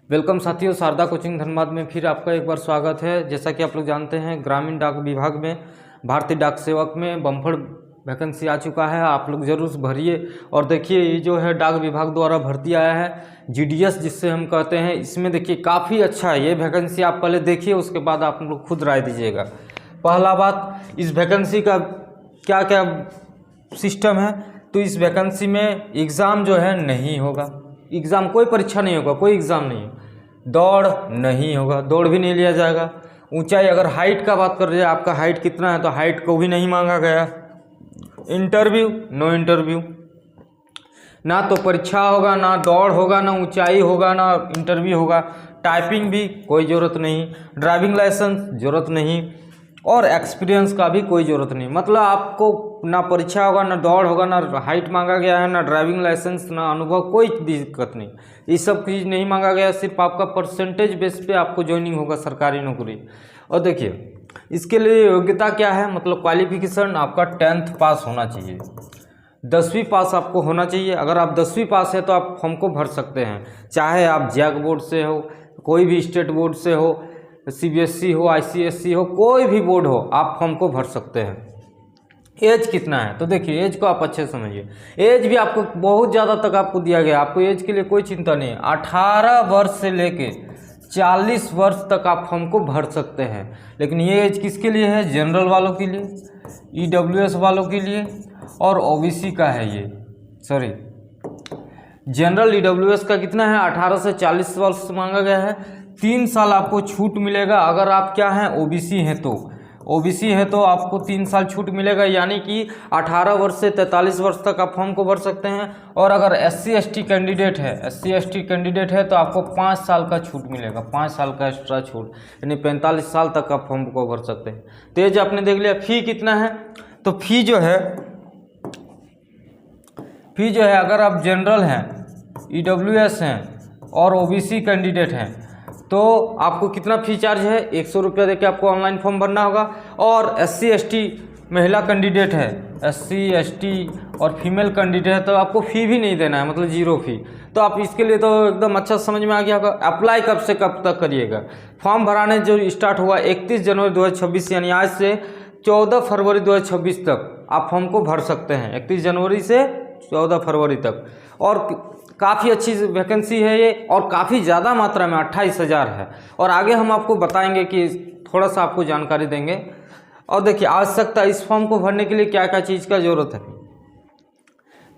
Welcome साथियों, Sharda coaching Dhanbad में फिर आपका एक बार स्वागत है। जैसा कि आप लोग जानते हैं, ग्रामीण डाक विभाग में भारतीय डाक सेवक में बम्पर वैकेंसी आ चुका है। आप लोग जरूर भरिए। और देखिए, ये जो है डाक विभाग द्वारा भर्ती आया है जीडीएस जिससे हम कहते हैं। इसमें देखिए काफ़ी अच्छा है ये वैकेंसी। आप पहले देखिए, उसके बाद आप लोग खुद राय दीजिएगा। पहला बात, इस वैकेंसी का क्या क्या सिस्टम है। तो इस वैकेंसी में एग्ज़ाम जो है नहीं होगा। एग्ज़ाम कोई परीक्षा नहीं होगा, कोई एग्ज़ाम नहीं। दौड़ नहीं होगा, दौड़ भी नहीं लिया जाएगा। ऊंचाई, अगर हाइट का बात कर रहे हैं, आपका हाइट कितना है, तो हाइट को भी नहीं मांगा गया। इंटरव्यू, नो इंटरव्यू, ना तो परीक्षा होगा, ना दौड़ होगा, ना ऊंचाई होगा, ना इंटरव्यू होगा। टाइपिंग भी कोई ज़रूरत नहीं, ड्राइविंग लाइसेंस ज़रूरत नहीं, और एक्सपीरियंस का भी कोई ज़रूरत नहीं। मतलब आपको ना परीक्षा होगा, ना दौड़ होगा, ना हाइट मांगा गया है, ना ड्राइविंग लाइसेंस, ना अनुभव, कोई दिक्कत नहीं। ये सब चीज़ नहीं मांगा गया। सिर्फ आपका परसेंटेज बेस पे आपको ज्वाइनिंग होगा सरकारी नौकरी। और देखिए, इसके लिए योग्यता क्या है, मतलब क्वालिफिकेशन आपका 10th पास होना चाहिए, 10वीं पास आपको होना चाहिए। अगर आप 10वीं पास है तो आप फॉर्म को भर सकते हैं। चाहे आप जैक बोर्ड से हो, कोई भी स्टेट बोर्ड से हो, सीबीएसई हो, आईसीएसई हो, कोई भी बोर्ड हो, आप फॉर्म को भर सकते हैं। एज कितना है, तो देखिए एज को आप अच्छे से समझिए। एज भी आपको बहुत ज़्यादा तक आपको दिया गया। आपको एज के लिए कोई चिंता नहीं है। 18 वर्ष से लेके 40 वर्ष तक आप फॉर्म को भर सकते हैं। लेकिन ये एज किसके लिए है? जनरल वालों के लिए, ईडब्ल्यूएस वालों के लिए, और ओबीसी का है ये। सॉरी, जनरल ईडब्ल्यूएस का कितना है? 18 से 40 वर्ष मांगा गया है। 3 साल आपको छूट मिलेगा। अगर आप क्या हैं, ओबीसी हैं तो। ओबीसी है तो आपको 3 साल छूट मिलेगा, यानी कि 18 वर्ष से 43 वर्ष तक आप फॉर्म को भर सकते हैं। और अगर एससी एसटी कैंडिडेट है तो आपको 5 साल का छूट मिलेगा, 5 साल का एक्स्ट्रा छूट, यानी 45 साल तक आप फॉर्म को भर सकते हैं। तो ये जो आपने देख लिया। फी कितना है, तो फी जो है अगर आप जनरल हैं, ईडब्ल्यूएस हैं और ओबीसी कैंडिडेट हैं तो आपको कितना फ़ी चार्ज है? 100 रुपया देके आपको ऑनलाइन फॉर्म भरना होगा। और एससी एसटी महिला कैंडिडेट है, एससी एसटी और फीमेल कैंडिडेट है तो आपको फ़ी भी नहीं देना है, मतलब 0 फी। तो आप इसके लिए तो एकदम अच्छा समझ में आ गया होगा। अप्लाई कब से कब तक करिएगा? फॉर्म भराने जो स्टार्ट हुआ 31 जनवरी 2026, यानी आज से 14 फरवरी 2026 तक आप फॉर्म को भर सकते हैं। 31 जनवरी से 14 फरवरी तक। और काफ़ी अच्छी वैकेंसी है ये, और काफ़ी ज़्यादा मात्रा में 28,000 है। और आगे हम आपको बताएंगे कि थोड़ा सा आपको जानकारी देंगे। और देखिए, आवश्यकता इस फॉर्म को भरने के लिए क्या क्या चीज़ का ज़रूरत है।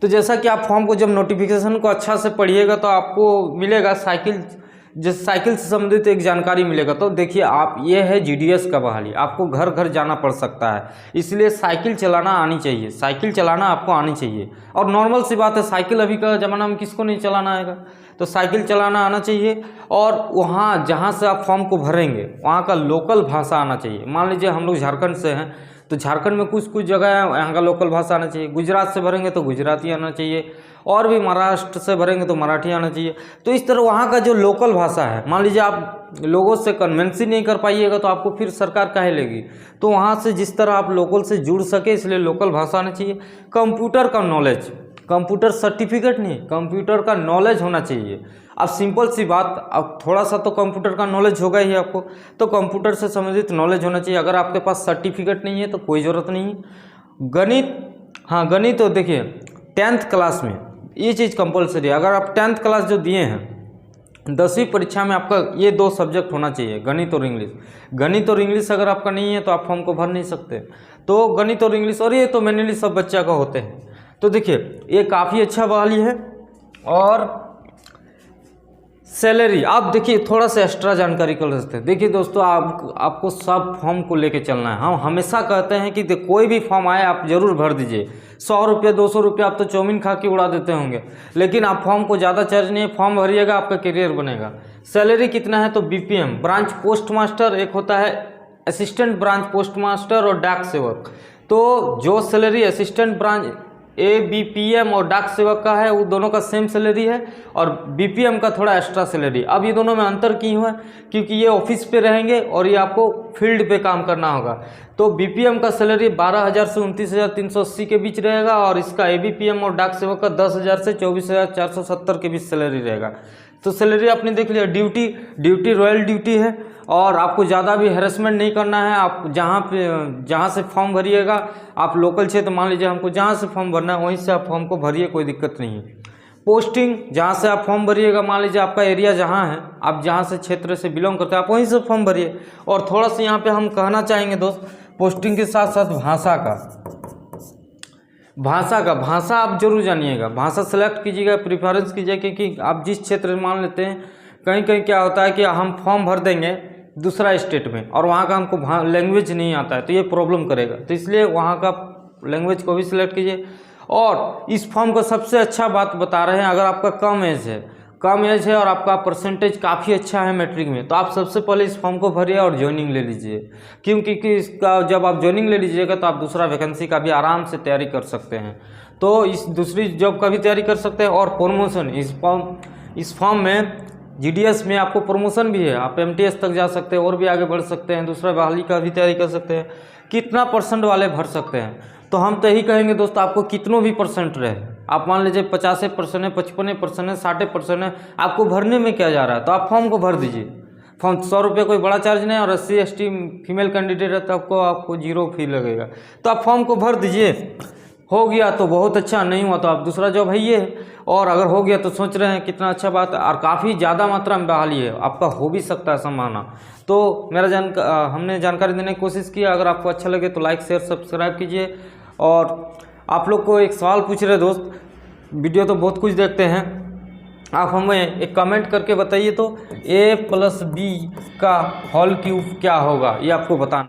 तो जैसा कि आप फॉर्म को जब नोटिफिकेशन को अच्छा से पढ़िएगा तो आपको मिलेगा साइकिल से संबंधित एक जानकारी मिलेगा। तो देखिए, आप ये है जीडीएस का बहाली, आपको घर घर जाना पड़ सकता है, इसलिए साइकिल चलाना आनी चाहिए। साइकिल चलाना आपको आनी चाहिए। और नॉर्मल सी बात है, साइकिल अभी का ज़माना में किसको नहीं चलाना आएगा, तो साइकिल चलाना आना चाहिए। और वहाँ जहाँ से आप फॉर्म को भरेंगे वहाँ का लोकल भाषा आना चाहिए। मान लीजिए हम लोग झारखंड से हैं तो झारखंड में कुछ जगह है यहाँ का लोकल भाषा आना चाहिए। गुजरात से भरेंगे तो गुजराती आना चाहिए, और भी महाराष्ट्र से भरेंगे तो मराठी आना चाहिए। तो इस तरह वहाँ का जो लोकल भाषा है, मान लीजिए आप लोगों से कन्वेंस ही नहीं कर पाइएगा तो आपको फिर सरकार काहे लेगी। तो वहाँ से जिस तरह आप लोकल से जुड़ सके, इसलिए लोकल भाषा आना चाहिए। कंप्यूटर का नॉलेज, कंप्यूटर सर्टिफिकेट नहीं, कंप्यूटर का नॉलेज होना चाहिए। अब सिंपल सी बात, अब थोड़ा सा तो कंप्यूटर का नॉलेज होगा ही आपको, तो कंप्यूटर से संबंधित नॉलेज होना चाहिए। अगर आपके पास सर्टिफिकेट नहीं है तो कोई ज़रूरत नहीं है। गणित, हाँ गणित, तो देखिए 10th क्लास में ये चीज़ कंपलसरी है। अगर आप 10th क्लास जो दिए हैं, 10वीं परीक्षा में आपका ये 2 सब्जेक्ट होना चाहिए, गणित और इंग्लिश। गणित और इंग्लिश अगर आपका नहीं है तो आप फॉर्म को भर नहीं सकते। तो गणित और इंग्लिश, और ये तो मैनुअली सब बच्चा का होते हैं। तो देखिए, ये काफ़ी अच्छा बहाली है। और सैलरी, आप देखिए थोड़ा सा एक्स्ट्रा जानकारी कर सकते हैं। देखिए दोस्तों, आपको सब फॉर्म को लेके चलना है। हम हमेशा कहते हैं कि कोई भी फॉर्म आए आप जरूर भर दीजिए। 100 रुपये 200 रुपये आप तो चाउमीन खा के उड़ा देते होंगे, लेकिन आप फॉर्म को ज़्यादा चार्ज नहीं है, फॉर्म भरिएगा, आपका करियर बनेगा। सैलरी कितना है, तो बीपीएम, ब्रांच पोस्ट मास्टर, एक होता है असिस्टेंट ब्रांच पोस्ट मास्टर और डाक सेवक। तो जो सैलरी असिस्टेंट ब्रांच ABPM और डाक सेवक का है, वो दोनों का सेम सैलरी है, और BPM का थोड़ा एक्स्ट्रा सैलरी। अब ये दोनों में अंतर क्यों है, क्योंकि ये ऑफिस पे रहेंगे और ये आपको फील्ड पे काम करना होगा। तो BPM का सैलरी 12,000 से 29,380 के बीच रहेगा, और इसका ABPM और डाक सेवक का 10,000 से 24,470 के बीच सैलरी रहेगा। तो सैलरी आपने देख लिया। ड्यूटी रॉयल ड्यूटी है और आपको ज़्यादा भी हैरेसमेंट नहीं करना है। आप जहाँ से फॉर्म भरिएगा, आप लोकल क्षेत्र मान लीजिए हमको जहाँ से फॉर्म भरना है वहीं से आप फॉर्म को भरिए, कोई दिक्कत नहीं है। पोस्टिंग जहाँ से आप फॉर्म भरिएगा, मान लीजिए आपका एरिया जहाँ है, आप जहाँ से क्षेत्र से बिलोंग करते हैं आप वहीं से फॉर्म भरिए। और थोड़ा सा यहाँ पे हम कहना चाहेंगे दोस्त, पोस्टिंग के साथ साथ भाषा आप जरूर जानिएगा। भाषा सेलेक्ट कीजिएगा, प्रिफरेंस कीजिएगा, क्योंकि आप जिस क्षेत्र में मान लेते हैं कहीं कहीं क्या होता है कि हम फॉर्म भर देंगे दूसरा स्टेट में और वहाँ का हमको लैंग्वेज नहीं आता है तो ये प्रॉब्लम करेगा। तो इसलिए वहाँ का लैंग्वेज को भी सिलेक्ट कीजिए। और इस फॉर्म का सबसे अच्छा बात बता रहे हैं, अगर आपका कम एज है और आपका परसेंटेज काफ़ी अच्छा है मैट्रिक में, तो आप सबसे पहले इस फॉर्म को भरिए और ज्वाइनिंग ले लीजिए। क्योंकि इसका जब आप ज्वाइनिंग ले लीजिएगा तो आप दूसरा वैकेंसी का भी आराम से तैयारी कर सकते हैं, तो इस दूसरी जॉब का भी तैयारी कर सकते हैं। और प्रमोशन इस फॉर्म में GDS में आपको प्रमोशन भी है, आप MTS तक जा सकते हैं और भी आगे बढ़ सकते हैं, दूसरा बहाली का भी तैयारी कर सकते हैं। कितना % वाले भर सकते हैं, तो हम तो यही कहेंगे दोस्त, आपको कितनों भी % रहे, आप मान लीजिए 50% है, 55% है, 60% है, आपको भरने में क्या जा रहा है, तो आप फॉर्म को भर दीजिए। फॉर्म 100 रुपये कोई बड़ा चार्ज नहीं, और SC ST फीमेल कैंडिडेट है तो आपको 0 फी लगेगा, तो आप फॉर्म को भर दीजिए। हो गया तो बहुत अच्छा, नहीं हुआ तो आप दूसरा जॉब है ये, और अगर हो गया तो सोच रहे हैं कितना अच्छा बात है। और काफ़ी ज़्यादा मात्रा में बहाली है, आपका हो भी सकता है संभावना। तो हमने जानकारी देने की कोशिश की। अगर आपको अच्छा लगे तो लाइक शेयर सब्सक्राइब कीजिए। और आप लोग को एक सवाल पूछ रहे दोस्त, वीडियो तो बहुत कुछ देखते हैं, आप हमें एक कमेंट करके बताइए तो A + B का होल क्यूब क्या होगा, ये आपको बताना।